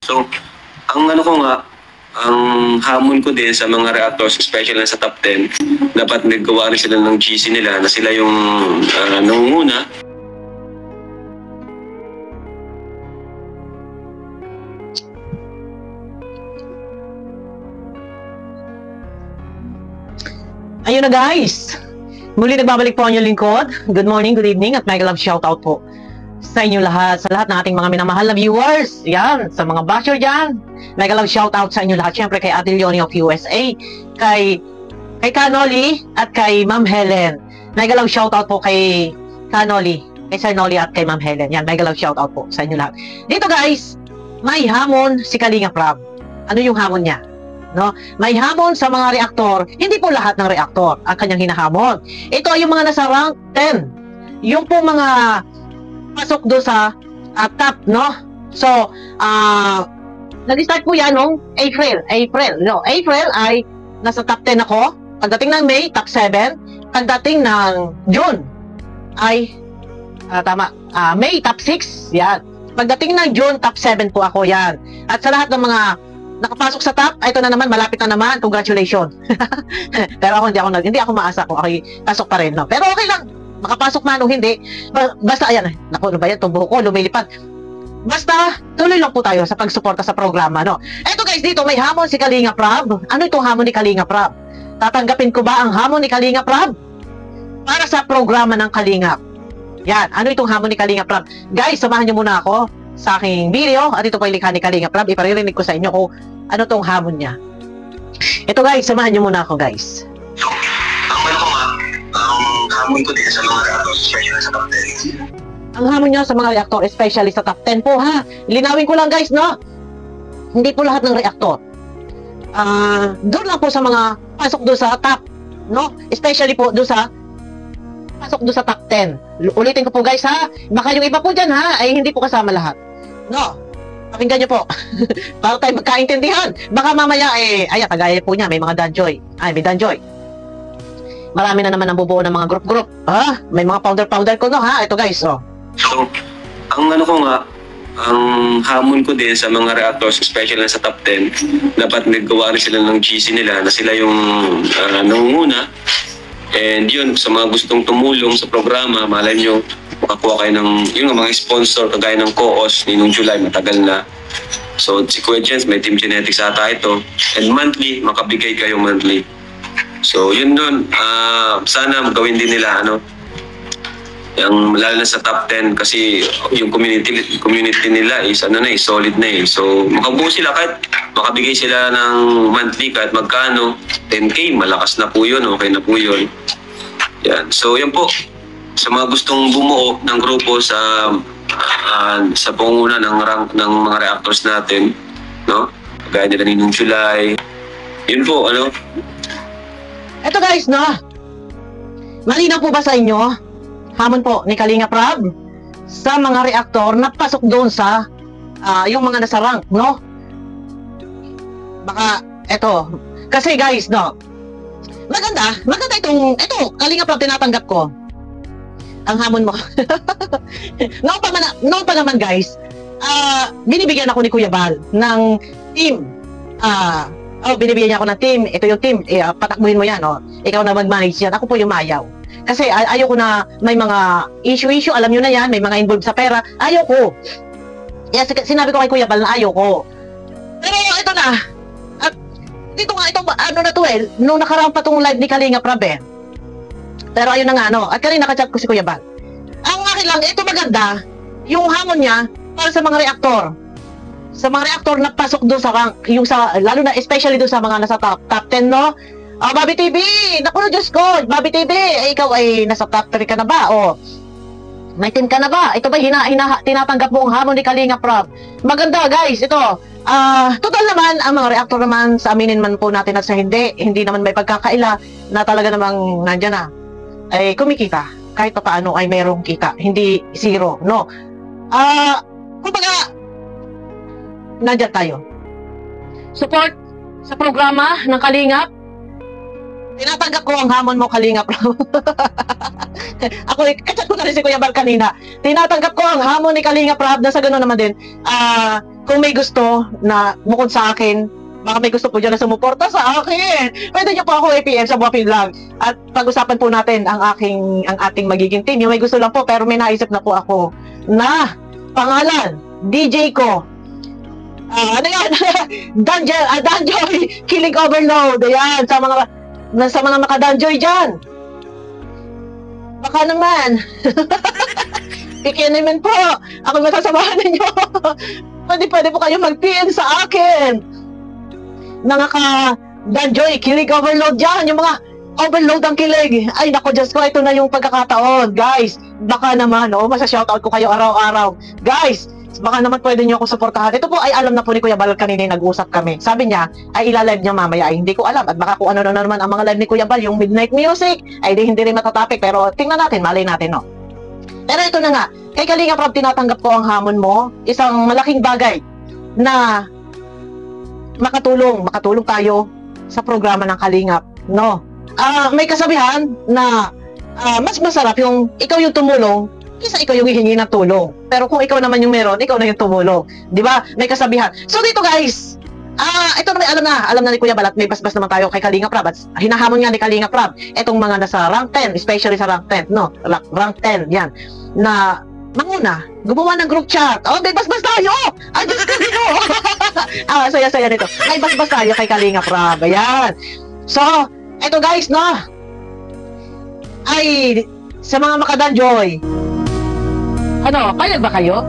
So, ang ano ko nga, ang hamon ko din sa mga reactors, especially na sa top 10, dapat naggawa rin sila ng GC nila na sila yung nangunguna. Ayun na guys, muli nagbabalik po ang inyong lingkod. Good morning, good evening, at mega love shoutout po sa inyo lahat, sa lahat ng ating mga minamahal na viewers. Yan, sa mga basher dyan, mega love shoutout sa inyo lahat. Siyempre kay Ate Leonie of USA, kay Kanoli at kay Ma'am Helen. Mega love shoutout po kay Kanoli, kay Sir Noli at kay Ma'am Helen. Yan, mega love shoutout po sa inyo lahat. Dito guys, may hamon si Kalinga Prab. Ano yung hamon niya? No? May hamon sa mga reaktor. Hindi po lahat ng reaktor ang kanyang hinahamon. Ito ay yung mga nasa rank 10. Yung po mga pasok do sa top, no? So, nag-start po yan noong April. April ay nasa top 10 ako. Pagdating ng May, top 7. Pagdating ng June ay May, top 6. Yan. Pagdating ng June, top 7 po ako. Yan. At sa lahat ng mga nakapasok sa top, ito na naman, malapit na naman, congratulations. Pero ako hindi ako maasa kung ako pasok pa rin, no? Pero okay lang, makapasok man o hindi, basta ayan, naku, ano ba yan, tubo ko, lumilipad. Basta, tuloy lang po tayo sa pagsuporta sa programa, no? Eto guys, dito may hamon si Kalinga Prab. Ano itong hamon ni Kalinga Prab? Tatanggapin ko ba ang hamon ni Kalinga Prab? Para sa programa ng Kalinga. Yan, ano itong hamon ni Kalinga Prab? Guys, samahan niyo muna ako sa aking video at ito po yung likha ni Kalinga Prab. Iparirinig ko sa inyo kung ano tong hamon niya. Ito guys, samahan niyo muna ako guys. So, ang ano ko nga, ang hamon ko din sa mga reactors, especially sa top 10. Ang hamon niya sa mga reaktor, especially sa top 10 po ha. Linawin ko lang guys, no? Hindi po lahat ng reaktor. Doon lang po sa mga pasok doon sa top, no? Especially po doon sa pasok doon sa top 10. Ulitin ko po guys ha. Baka yung iba po dyan ha, ay hindi po kasama lahat. No? Pakinggan nyo po. Para tayo magkaintindihan. Baka mamaya ayan, kagaya po niya, may mga danjoy. May danjoy. Marami na naman ang bubuo ng mga group-group. May mga powder ko no ha. Ito guys, oh. So, ang ano ko nga, ang hamon ko din sa mga reactors, especially na sa top 10, dapat naggawa rin sila ng GC nila na sila yung nangunguna. And yun, sa mga gustong tumulong sa programa, malay nyo, makakuha kayo ng yung mga sponsor kagaya ng COOS ni nung July, matagal na. So si Kuya Jens, may Team Genetics ata ito, and monthly, makabigay kayo monthly. So yun dun, sana gawin din nila yung lalo na sa top 10 kasi yung community nila is solid na eh. So makabuo sila kahit makabigay sila ng monthly kahit magkano, 10K, malakas na po yun, okay na po yun. Yan. So yan po, sa mga gustong bumuo ng grupo sa pangunguna ng rank ng mga reactors natin, no? Gaya nila ni nung July. Yun po, Eto guys, no? Malinaw po ba sa inyo? Hamon po ni Kalinga Prab sa mga reaktor na pasok doon sa yung mga nasa rank, no? Baka, eto. Kasi guys, no? Maganda ito, Kalinga Prab, tinatanggap ko ang hamon mo. Noon pa naman guys, binibigyan ako ni Kuya Bal ng team. Binibigyan niya ako ng team. Ito yung team, patakbuhin mo yan, ikaw na mag-manage yan, ako po yung mayaw. Kasi ayaw ko na may mga issue, alam nyo na yan, may mga involved sa pera, ayaw ko. Sinabi ko kay Kuya Bal na ayaw ko. Pero ito na, at dito nga, nung nakaraan pa tong live ni Kalinga Prab Pero ayun na nga, at kanina nakachat ko si Kuya Bal. Ang akin lang, ito maganda, yung hamon niya para sa mga reaktor. Sa mga reaktor na pasok doon sa rank, lalo na especially doon sa mga nasa top 10, no? Bobby TV, naku na Diyos ko, Bobby TV, ikaw ay nasa top 3 ka na ba? May team ka na ba? Ito ba tinatanggap mo ang hamon ni Kalinga Prab? Maganda guys, ito. Total naman, ang mga reaktor naman, sa aminin man po natin at sa hindi naman may pagkakaila na talaga namang nandyan na, ay kumikita. Kahit pa paano ay mayroong kita, hindi zero, no? Kumbaga, nandyan tayo. Support sa programa ng Kalingap. Tinatanggap ko ang hamon mo, Kalinga Prab. Ako, kachat ko na rin si Kuya Bal kanina. Tinatanggap ko ang hamon ni Kalinga Prab na sa gano'n naman din. kung may gusto na bukod sa akin, baka may gusto po dyan na sumuporta sa akin, pwede nyo po ako i-PM sa Buwapin Vlog. At pag-usapan po natin ang ating magiging team. Yung may gusto lang po, pero may naisip na po ako na pangalan, DJ ko. Ano yan? Danjoy, Kilig Overload. Ayan, sa mga maka-Danjoy dyan. Baka naman. Pikianiman po. Ako masasamahan ninyo. Pwede po kayo mag-PM sa akin. Mga ka-Danjoy, Kilig Overload dyan. Yung mga overload ang kilig. Ay, nako, Diyos ko, ito na yung pagkakataon. Guys, baka naman, masa-shoutout ko kayo araw-araw. Guys, baka naman pwede nyo ako suportahan. Ito po ay alam na po ni Kuya Bal kanina yung nag-usap kami. Sabi niya, ay ilalive niya mamaya. Ay, hindi ko alam. At baka kung ano na naman ang mga live ni Kuya Bal, yung midnight music, ay hindi rin matatapik. Pero tingnan natin, malay natin, no? Pero ito na nga, kay Kalinga Prab, tinatanggap ko ang hamon mo. Isang malaking bagay na makatulong tayo sa programa ng Kalingap, no? May kasabihan na mas masarap yung ikaw yung tumulong kaysa ikaw yung hihingi ng tulong. Pero kung ikaw naman yung meron, ikaw na yung tumulong. Di ba? May kasabihan. So dito guys, ito na alam na ni Kuya Balat, may basbas naman tayo kay Kalinga Prab. At hinahamon nga ni Kalinga Prab, etong mga nasa rank 10, especially sa rank 10, no? Rank 10, yan. Na manguna, gumawa ng group chat. May basbas tayo! Ay, Diyos ko dito! Saya-saya nito. May basbas tayo kay Kalinga Prab. Ayan. So, eto guys, no? Ay, sa mga maka-Danjoy, payag ba kayo?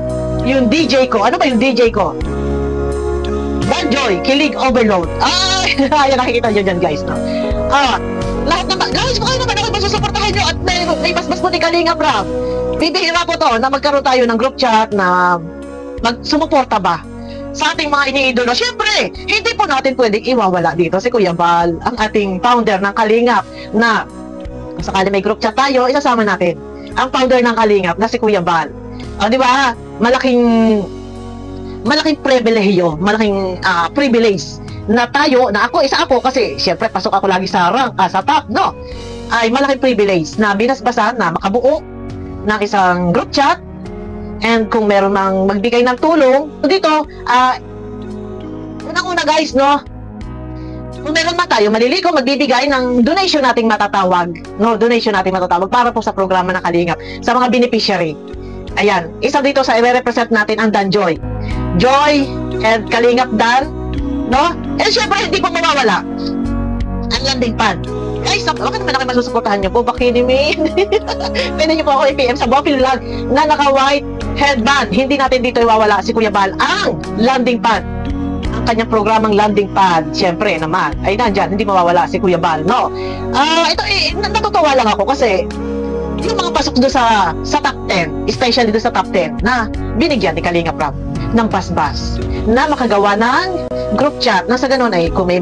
Yung DJ ko, ano ba yung DJ ko? Danjoy, Kilig Overload. Ay, ayan, nakikita nyo dyan guys, no? Lahat naman, guys, baka naman ako masusuportahan nyo at may basbas po ni Kalinga Prab. Bibihira po to na magkaroon tayo ng group chat na sumuporta ba sa ating mga iniidolo. Siyempre, hindi po natin pwedeng iwawala dito si Kuya Bal, ang ating founder ng Kalingap, na sakali may group chat tayo, isasama natin ang founder ng Kalingap na si Kuya Bal. Di ba? Malaking pribilehiyo, malaking privilege na tayo, na isa ako kasi siyempre pasok ako lagi sa rank, sa top, no? Ay malaking privilege na binasbasan na makabuo ng isang group chat. And kung meron mang magbigay ng tulong, dito, unang-una guys, no? Kung meron man tayo maliligo, magbibigay ng donation nating matatawag, no? Donation nating matatawag para po sa programa ng Kalingap, sa mga beneficiary. Ayan, isa dito sa i-represent natin ang Danjoy. Joy and Kalingap Dan, no? Eh, syempre, hindi po mawawala ang landing pad. Guys, bakit naman ako masusuportahan nyo po? Bakinimin. Pwede nyo po ako i-PM sa Buwapin Vlog na naka-white headband. Hindi natin dito iwawala si Kuya Bal ang landing pad. Ang kanyang programang landing pad, syempre naman, ay nandyan, hindi mawawala si Kuya Bal, no? Ito, natutuwa lang ako kasi yung mga pasok doon sa top 10, especially doon sa top 10, na binigyan ni Kalinga Prab ng basbas na makagawa ng group chat na sa ganun ay kung may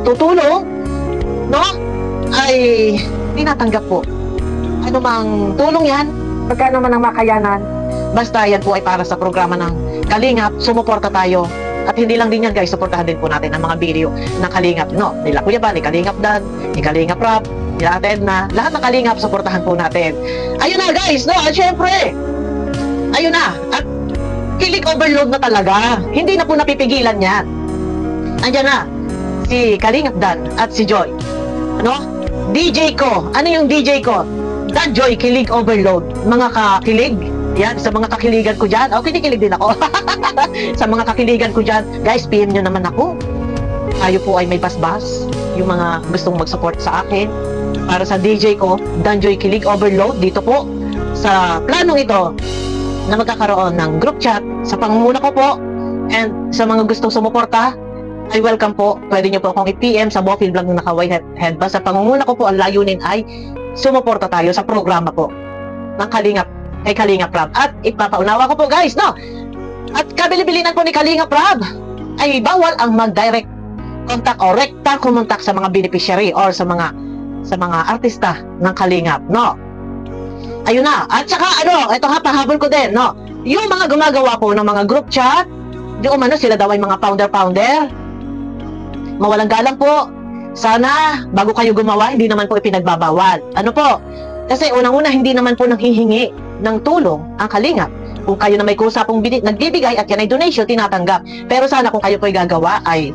tutulong, no? Ay tinatanggap po. Ano mang tulong yan, pagka naman ang makayanan, basta yan po ay para sa programa ng Kalingap, sumuporta tayo. At hindi lang din yan guys, suportahan din po natin ang mga video ng Kalingap, no? Nila Kuya Bal, ni Kalingap Dan, ni Kalingap Prab, nila Ate Edna, lahat ng Kalingap, suportahan po natin. Ayun na guys, no? At syempre, ayun na, at Kilig Overload na talaga. Hindi na po napipigilan yan. Andiyan na, si Kalingap Dan at si Joy. Ano? DJ ko. Ano yung DJ ko? Danjoy, Kilig Overload. Mga kakilig. Yan, sa mga kakiligan ko dyan. Kinikilig din ako. Sa mga kakiligan ko dyan. Guys, PM nyo naman ako. Tayo po ay may basbas. Yung mga gustong mag-support sa akin. Para sa DJ ko, Danjoy, Kilig Overload. Dito po, sa planong ito, na magkakaroon ng group chat sa pangunguna ko po. And sa mga gustong sumuporta, ay welcome po. Pwede nyo po akong i-PM sa Buwapin Vlog na naka-white headband. Sa pangunguna ko po, ang layunin ay sumuporta tayo sa programa po ng Kalingap, kay Kalinga Prab. At ipapaunawa ko po guys, no? At kabili-bilinan po ni Kalinga Prab ay bawal ang mag-direct contact o rectal kumontak sa mga beneficiary or sa mga artista ng Kalingap, no? Ayun na. At saka ito pahabol ko din, no? Yung mga gumagawa po ng mga group chat, di umano sila daw ay mga founder. Mawalang galang po. Sana, bago kayo gumawa, hindi naman po ipinagbabawal. Ano po? Kasi unang-una, hindi naman po nanghihingi ng tulong ang Kalingap. kung kayo na may kusa pong nagbibigay at yan ay donation, tinatanggap. Pero sana kung kayo po ay gagawa ay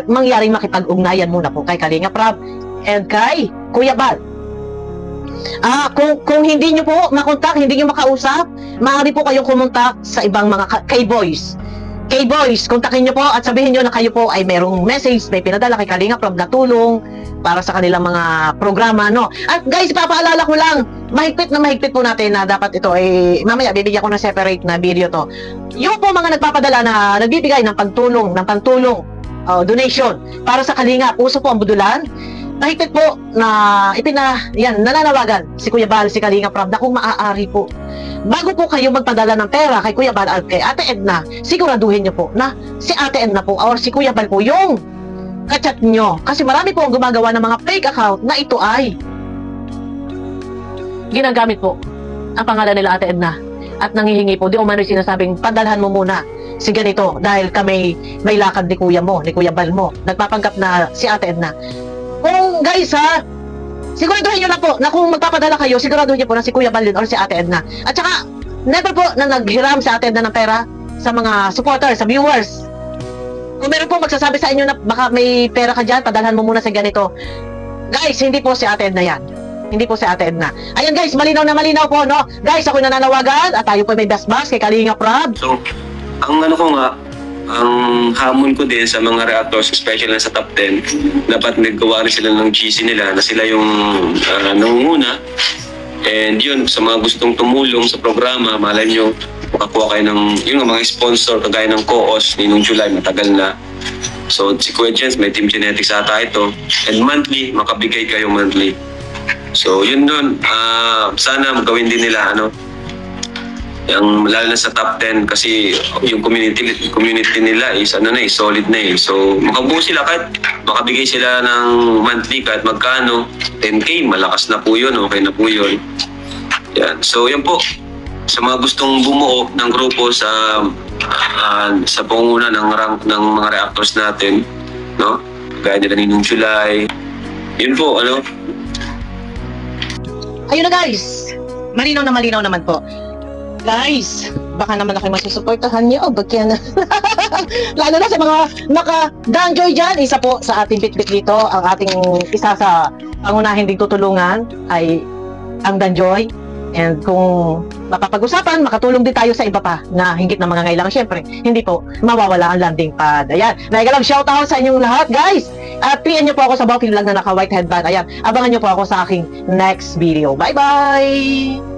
mangyaring makipag-ugnayan muna po kay Kalinga Prab and kay Kuya Bal. Kung hindi nyo po makontak, hindi nyo makausap, maaari po kayong kumontak sa ibang mga K-Boys. K-Boys, kontakin nyo po at sabihin nyo na kayo po ay merong message, may pinadala kay Kalinga Prab na tulong para sa kanilang mga programa, no? At guys, papaalala ko lang, mahigpit po natin na dapat ito ay, mamaya bibigyan ko ng separate na video to. Yung po mga nagpapadala na nagbibigay ng pantulong, donation para sa Kalinga, puso po ang budulan. Mahigpit po na nananawagan si Kuya Bal, si Kalinga Prab na kung maaari po, bago po kayo magpadala ng pera kay Kuya Bal at kay Ate Edna, siguraduhin nyo po na si Ate Edna po or si Kuya Bal po yung kachat nyo. Kasi marami po ang gumagawa ng mga fake account na ito ay ginagamit po ang pangalan nila Ate Edna at nangihingi po, di umano sinasabing padalhan mo muna si ganito dahil kami may lakad ni Kuya mo, ni Kuya Bal mo, nagpapanggap na si Ate Edna. Kung guys siguraduhin nyo lang po na kung magpapadala kayo, siguraduhin nyo po na si Kuya Bal yun or si Ate Edna. At saka, never po na naghiram si Ate Edna ng pera sa mga supporters, sa viewers. Kung meron po magsasabi sa inyo na baka may pera ka dyan, padalhan mo muna sa ganito. Guys, hindi po si Ate Edna yan. Hindi po si Ate Edna. Ayan guys, malinaw na malinaw po, no? Guys, ako nananawagan at tayo po may bas-bas kay Kalinga Prab. So, ang ang hamon ko din sa mga reactors, especially na sa top 10, dapat naggawa rin sila ng GC nila na sila yung nangunguna. And yun, sa mga gustong tumulong sa programa, malay nyo, makakuha kayo ng yung mga sponsor, kagaya ng COOS, ninong July, matagal na. So, si Kuya Jens, may Team Genetics ata ito. And monthly, makabigay kayo monthly. So, yun dun. Sana gawin din nila, yung lalo na sa top 10 kasi yung community nila is solid na eh. So makabuo sila kahit makabigay sila ng monthly kahit magkano, 10K, malakas na po yun, okay na po yun. Yan. So yan po, sa mga gustong bumuo ng grupo sa panguna ng rank ng mga reactors natin, no? Gaya nila Ninong July. Yun po, Ayun na guys, malinaw naman po. Guys, baka naman ako masusuportahan niyo. Bagyan na. Lalo na sa mga naka-danjoy dyan. Isa po sa ating bitbit dito, ang ating isa sa pangunahin ding tutulungan ay ang danjoy. And kung mapapag-usapan, makatulong din tayo sa iba pa na hingit na mga ngailangan. Siyempre, hindi po mawawala ang landing pad. Ayan, naigalang shoutout sa inyong lahat, guys. At PM niyo po ako sa bawat lang na naka-white headband. Ayan, abangan niyo po ako sa aking next video. Bye-bye!